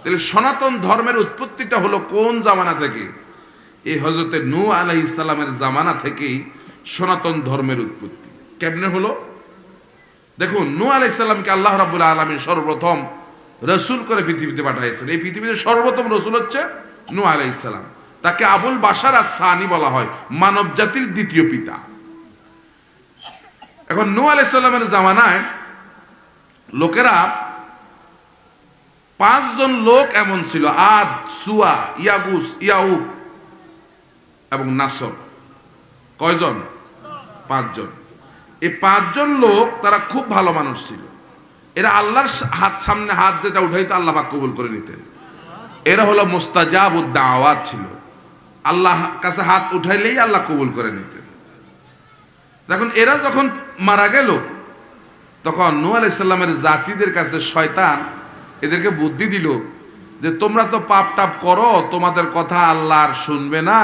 তাহলে সনাতন ধর্মের উৎপত্তিটা হলো কোন জামানা থেকে? এই হযরতে নূহ আলাইহিস সালামের জামানা থেকেই সনাতন ধর্মের উৎপত্তি। কেমনে হলো? দেখুন, নূহ আলাইহিস সালামকে আল্লাহ রাব্বুল আলামিন সর্বপ্রথম রাসূল করে পৃথিবীতে পাঠিয়েছেন। এই পৃথিবীতে সর্বপ্রথম রাসূল হচ্ছে নূহ আলাইহিস সালাম। তাকে আবুল বাশার আস-সানি বলা হয়, মানব জাতির দ্বিতীয় পিতা। এখন নূহ আলাইহিস সালামের জামানায় লোকেরা 5 জন লোক এমন ছিল, আদ, সুয়া, ইয়াগুস, ইয়াউক এবং নাসর। কয়জন? 5 জন। এই 5 জন লোক তারা খুব ভালো মানুষ ছিল। এরা আল্লাহর সামনে হাত যেটা উঠাইতো আল্লাহ পাক কবুল করে নিতেন। এরা হলো মুস্তাজাবুদ দাওয়াত ছিল, আল্লাহ কাছে হাত উঠাইলেই আল্লাহ কবুল করে নিতেন। এখন এরা যখন মারা গেল, তখন নূহ আলাইহিস সালামের জাতিদের কাছে শয়তান এদেরকে বুদ্ধি দিল যে তোমরা তো পাপ টাপ করো, তোমাদের কথা আল্লাহ আর শুনবে না।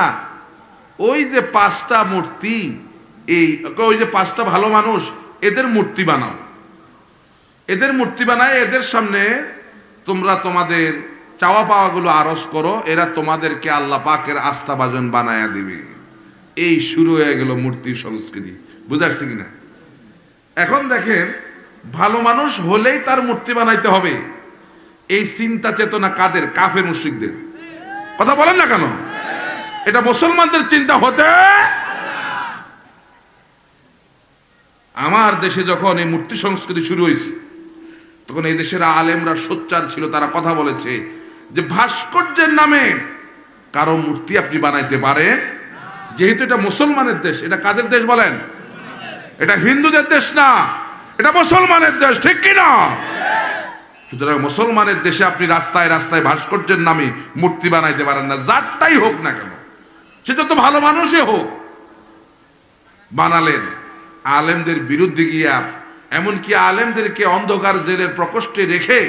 ওই যে 5টা মূর্তি, ওই যে 5টা ভালো মানুষ, এদের মূর্তি বানাও। এদের মূর্তি বানায় এদের সামনে তোমরা তোমাদের চাওয়া পাওয়াগুলো আরজ করো, এরা তোমাদেরকে আল্লাহ পাকের আস্থাভাজন বানায়া দিবে। এই শুরু হয়ে গেল মূর্তির সংস্কৃতি। বুঝাচ্ছি কিনা? এখন দেখেন, ভালো মানুষ হলেই তার মূর্তি বানাইতে হবে, এই চিন্তা চেতনা কাদের? কাফের মুশরিকদের। কথা বলেন না কেন? এটা মুসলমানদের চিন্তা হতে। আমার দেশে যখন এই মূর্তি সংস্কৃতি শুরু হয়েছে, তখন এই দেশের আলেমরা সোচ্চার ছিল। তারা কথা বলেছে যে ভাস্কর্যের নামে কারো মূর্তি আপনি বানাইতে পারেন, যেহেতু এটা মুসলমানের দেশ। এটা কাদের দেশ বলেন? এটা হিন্দুদের দেশ না, এটা মুসলমানের দেশ, ঠিক কিনা? সুতরাং মুসলমানের দেশে আপনি রাস্তায় রাস্তায় ভাস্কর্যের নামে মূর্তি বানাইতে পারেন না, যারটাই হোক না কেন, সেটা তো ভালো মানুষই হোক। বানালেন, আলেমদের বিরুদ্ধে গিয়া, এমনকি আলেমদেরকে অন্ধকার জেলের প্রকোষ্ঠে রেখে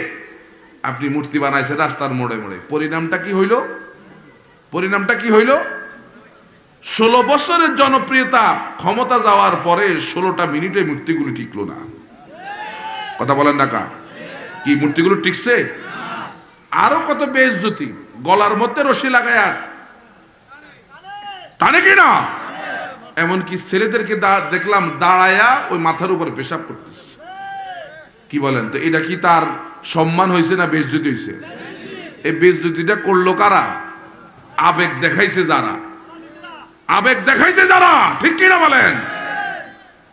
আপনি মূর্তি বানাইছেন রাস্তার মোড়ে মোড়ে। পরিণামটা কি হইল? পরিণামটা কি হইল? 16 বছরের জনপ্রিয়তা ক্ষমতা যাওয়ার পরে 16টা মিনিটে মূর্তিগুলো টিকলো না। কথা বলেন না কা? কি মূর্তিগুলো টিকছে? আরো কত বেইজ্জতি, গলার মধ্যে রশি লাগায়া টানে কিনা। এমনকি ছেলেদেরকে দেখলাম দাঁড়ায়া ওই মাথার উপর পেশাব করতেছে। কি বলেন তো? এটা কি তার সম্মান হয়েছে না বেইজ্জতি হয়েছে? এই বেইজ্জতিটা করলো কারা? আবেগ দেখাইছে যারা, আবেগ দেখাইছে যারা, ঠিক কিনা বলেন?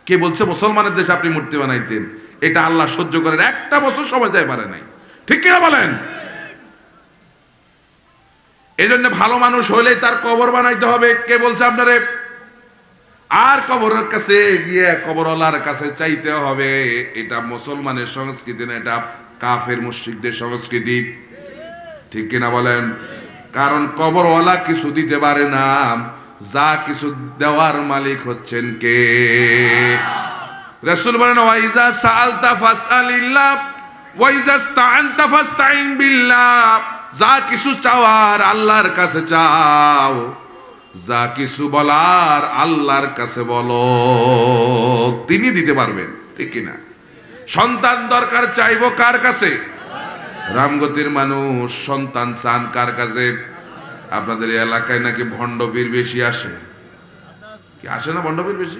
কে বলছে মুসলমানের দেশে আপনি মূর্তি বানাইতেন? এটা আল্লাহ সহ্য করেন 1টা বছর সময় যায় পারে নাই, ঠিক কিনা বলেন? এই জন্য ভালো মানুষ হইলেই তার কবর বানাইতে হবে। কে বলছে আপনারে? আর কবরের কাছে গিয়ে কবরওয়ালার কাছে চাইতে হবে, এটা মুসলমানের সংস্কৃতি না, এটা কাফের মুশরিকদের সংস্কৃতি, ঠিক কিনা বলেন? কারণ কবরওয়ালা কিছু দিতে পারে না, যা কিছু দেওয়ার মালিক হচ্ছেন কে? রাসূল বলেন, ওয়াইজা সাআলতা ফাসআলিল্লাহ ওয়াইজা ইসতাআনতা ফাসতাইন বিল্লাহ। যা কিছু চাওয়ার আল্লাহর কাছে চাও, যা কিছু বলার আল্লাহর কাছে বলো, তিনি দিতে পারবেন, ঠিক কিনা? সন্তান দরকার, চাইবো কার কাছে? রামগতির মানুষ সন্তান চান কার কাছে? আপনাদের এলাকায় নাকি ভণ্ডপীর বেশি আসে। কি আসে না ভণ্ডপীর বেশি?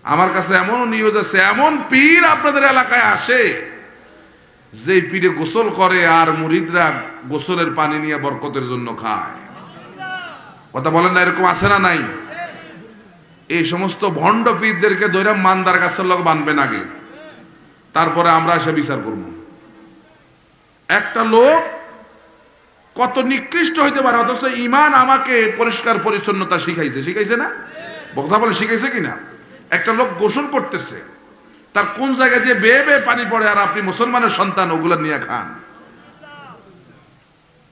আমার কাছে এমন নিউজ আছে, এমন পীর আপনাদের এলাকায় আসে যে পীরে গোসল করে আর মুরিদরা গোসলের পানি নিয়ে বরকতের জন্য খায়। কথা বলেন না? এরকম আছে না নাই? এই সমস্ত ভণ্ড পীরদেরকে ধরে মান্দার গাছের লোক বানবেন আগে, তারপরে আমরা এসে বিচার করব। একটা লোক কত নিকৃষ্ট হইতে পারে, অথচ ইমান আমাকে পরিষ্কার পরিচ্ছন্নতা শিখাইছে। শিখাইছে না? কথা বলে শিখাইছে কিনা? একটা লোক গোসল করতেছে, তার কোন জায়গা দিয়ে বেয়ে বেয়ে পানি পড়ে, আর আপনি মুসলমানের সন্তান ওগুলা নিয়ে খান।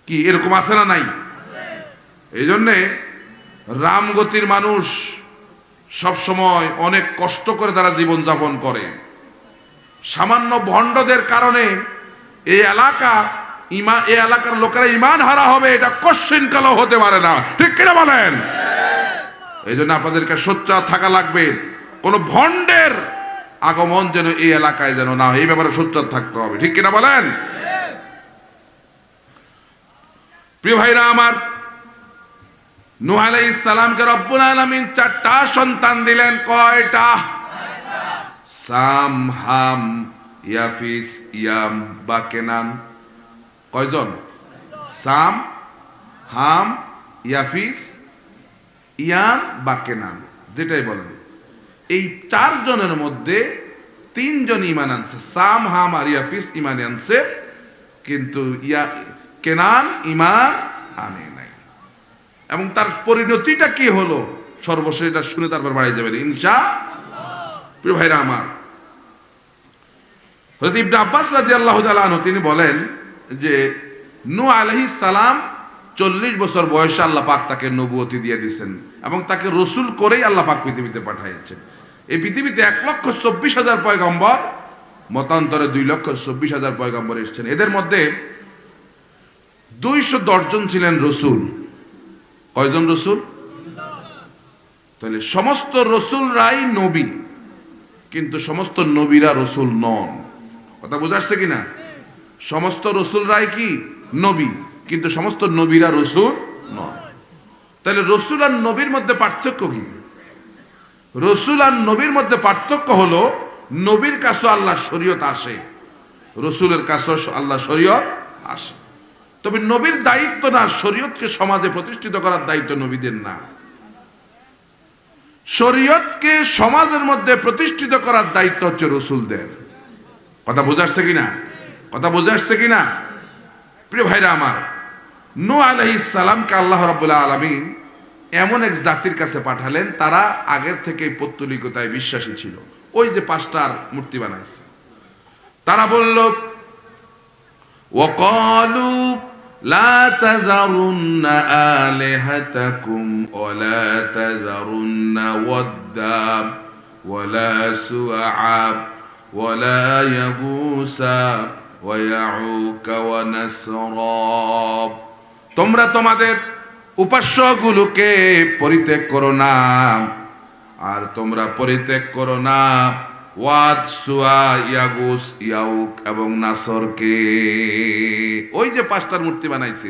কি এরকম আছে না নাই? এই জন্যে রামগতির মানুষ সব সময় অনেক কষ্ট করে তারা জীবন যাপন করে। সামান্য ভণ্ডদের কারণে এই এলাকার লোকেরা ইমান হারা হবে, এটা কোশ্চিন কালো হতে পারে না, ঠিক কিনা বলেন? এই জন্য আপনাদেরকে সোচ্চার থাকা লাগবে, কোন ভণ্ডের আগমন যেন এই এলাকায় যেন না হয়, এই ব্যাপারে সোচ্চার থাকতে হবে, ঠিক কিনা বলেন? প্রিয় ভাইরা আমার, নূহ আলাইহিস সালামকে রব্বুল আলামিন 4টা সন্তান দিলেন। কয়টা? সাম, হাম, ইয়াফিস, ইয়াম বা কেনান। কয়জন? সাম, হাম, ইয়াফিস, ইয়াম বা কেনান, যেটাই বলেন। এই 4 জনের মধ্যে 3 জন ঈমান আনছে। সাম, হাম আর ইয়াফিস ঈমান আনছে, কিন্তু কেনান ঈমান আনে নাই। এবং তার পরিণতিটা কি হলো সর্বশেষ এটা শুনে তারপর বাড়ি যাবেন ইনশাআল্লাহ। প্রিয় ভাইরা আমার, হযরত ইবনে আব্বাস রাদিয়াল্লাহু তাআলা আনহু তিনি বলেন যে নূহ আলাইহিস সালাম 40 বছর বয়সে আল্লাহ পাক তাকে নবুয়তি দিয়ে দিয়েছেন এবং তাকে রসুল করেই আল্লাহ পাক পৃথিবীতে পাঠিয়েছেন। এই পৃথিবীতে 1,24,000 পয়গম্বর, মতান্তরে 2,24,000 পয়গম্বর এসেছেন। এদের মধ্যে 210 জন ছিলেন রসুল। কয়জন রসুল? তাহলে সমস্ত রসুলরাই নবী, কিন্তু সমস্ত নবীরা রসুল নন। কথা বোঝা যাচ্ছে কিনা? সমস্ত রসুলরাই কি নবী, কিন্তু সমস্ত নবীরা রসুল নন। তাহলে রসুল আর নবীর মধ্যে পার্থক্য কি? রসুল আর নবীর মধ্যে পার্থক্য হলো নবীর কাছে আল্লাহ শরীয়ত আসে, রসুলের কাছে আল্লাহ শরীয়ত আসে। তবে নবীর দায়িত্ব না শরীয়তকে সমাজে প্রতিষ্ঠিত করার দায়িত্ব নবীদের না। শরীয়তকে সমাজের মধ্যে প্রতিষ্ঠিত করার দায়িত্ব হচ্ছে রসুলদের। কথা বোঝা যাচ্ছে কিনা? কথা বোঝা যাচ্ছে কিনা? প্রিয় ভাইরা আমার, নূহ আলাইহিস সালামকে আল্লাহ রাব্বুল আলামিন এমন এক জাতির কাছে পাঠালেন, তারা আগের থেকেই পৌত্তলিকতায় বিশ্বাসী ছিল। ওই যে 5টার মূর্তি বানাইছে, তারা বলল ওয়াকালু লা তাযারুন্না আলিহাতাকুম ওয়ালা তাযারুন্না ওয়াদ্দা ওয়ালা সুআআ ওয়ালা ইয়াগুসা ওয়া ইয়াউকা ওয়া নাসরা। তোমরা তোমাদের উপাস্যগুলোকে পরিত্যাগ করো না, আর তোমরা পরিত্যাগ করো না ওয়াদ, সুয়া, ইয়াগুস, ইয়াউক এবং নাসরকে। ওই যে 5টার মূর্তি বানাইছে,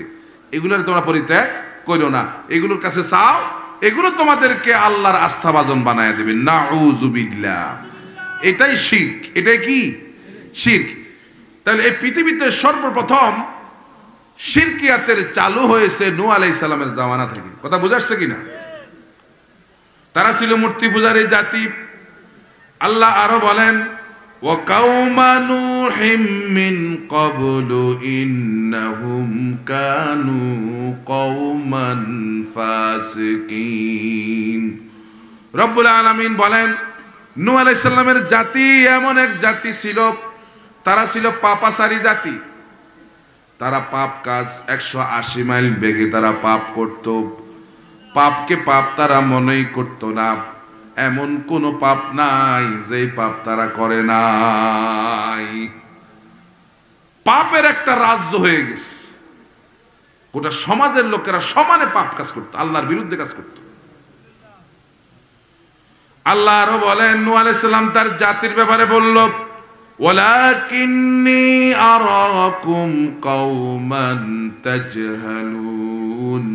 এগুলোর তোমরা পরিত্যাগ করো না, এগুলোর কাছে চাও, এগুলো তোমাদেরকে আল্লাহর আস্থাভাজন বানায় দেবে। নাউযুবিল্লাহ। এটাই শিরক। এটাই কি? শিরক। তাহলে এই পৃথিবীতে সর্বপ্রথম শিরকিয়াতের চালু হয়েছে নূহ আলাইহিস সালামের জামানা থেকে। কথা বুঝাচ্ছে কিনা? তারা ছিল মূর্তি পূজারী জাতি। আল্লাহ আরো বলেন ওয়া কাওমা নূহিম মিন ক্বাবলু ইন্নাহুম কানু কওমান ফাসিকিন। রব্বুল আলামিন বলেন নূহ আলাইহিস সালামের জাতি এমন এক জাতি ছিল, তারা ছিল পাপাচারী জাতি। তারা পাপ কাজ 180 মাইল বেগে তারা পাপ করত। পাপকে পাপ তারা মনেই করত না। এমন কোন পাপ নাই যে পাপ তারা করে নাই। পাপের একটা রাজ্য হয়ে গেছে। গোটা সমাজের লোকেরা সমানে পাপ কাজ করত, আল্লাহর বিরুদ্ধে কাজ করত। আল্লাহ আরো বলেন নূহ আলাইহিস সালাম তার জাতির ব্যাপারে বলল ওয়ালাকিন্নী আরাকুম কওমান তাজহালুন।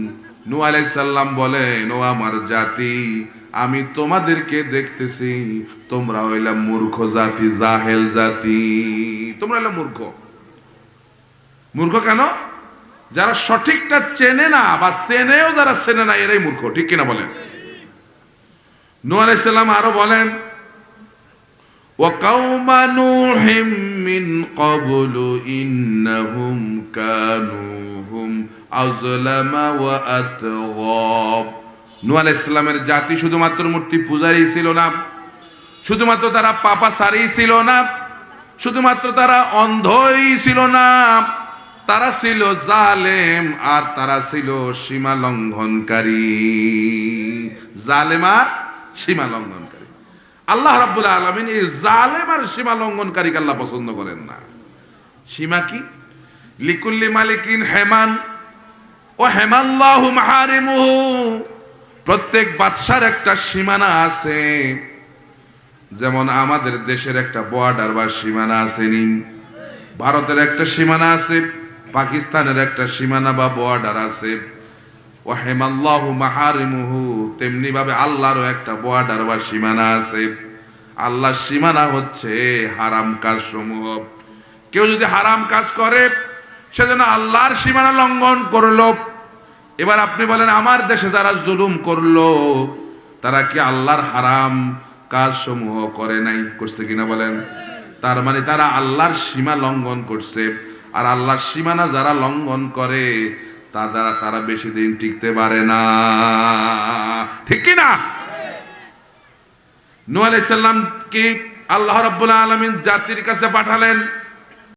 নূহ আলাইহিস সালাম বলেন ও আমার জাতি, আমি তোমাদেরকে দেখতেছি তোমরা হইলা মূর্খ জাতি, জাহেল জাতি। তোমরা হইলা মূর্খ। মূর্খ কেন? যারা সঠিকটা চেনে না, বা চেনেও যারা চেনে না, এরাই মূর্খ। ঠিক কিনা বলেন? নূহ আলাইহিস সালাম আরো বলেন ওয়া কাওমা নূহিম মিন ক্বাবলু ইন্নাহুম কানু হুম আযলামা ওয়া আতগাব। নূহ আলাইহিস সালামের জাতি শুধুমাত্র মূর্তি পূজারই ছিল না, শুধুমাত্র তারা পাপাচারী ছিল না, শুধুমাত্র তারা অন্ধই ছিল না, তারা ছিল জালেম, আর তারা ছিল সীমা লঙ্ঘনকারী। জালেম আর সীমা লঙ্ঘনকারী। আল্লাহ রাব্বুল আলামিন এই জালেম আর সীমা লঙ্ঘনকারীকে আল্লাহ পছন্দ করেন না। সীমা কি? লিকুল্লি মালিকিন হেমান ও হেমাল্লাহু মাহারিমুহু। প্রত্যেক বাদশার একটা সীমানা আছে। যেমন আমাদের দেশের একটা বর্ডার বা সীমানা আছে, ভারতের একটা সীমানা আছে, পাকিস্তানের একটা সীমানা বা বর্ডার আছে, ওয়াহিমাল্লাহু মাহারিমুহু, তেমনি ভাবে আল্লাহরও একটা বর্ডার বা সীমানা আছে। আল্লাহর সীমানা হচ্ছে হারাম কাজ সমূহ। কেউ যদি হারাম কাজ করে সেজন্য আল্লাহর সীমানা লঙ্ঘন করলো। এবার আপনি বলেন আমার দেশে যারা জুলুম করলো তারা কি আল্লাহর হারাম কাজ সমূহ করে নাই? করছে কিনা বলেন? তার মানে তারা আল্লাহর সীমা লঙ্ঘন করছে। আর আল্লাহর সীমানা যারা লঙ্ঘন করে তারা বেশি দিন টিকতে পারে না, ঠিক কিনা? নূহ আলাইহিস সালামকে আল্লাহ রাব্বুল আলামিন জাতির কাছে পাঠালেন।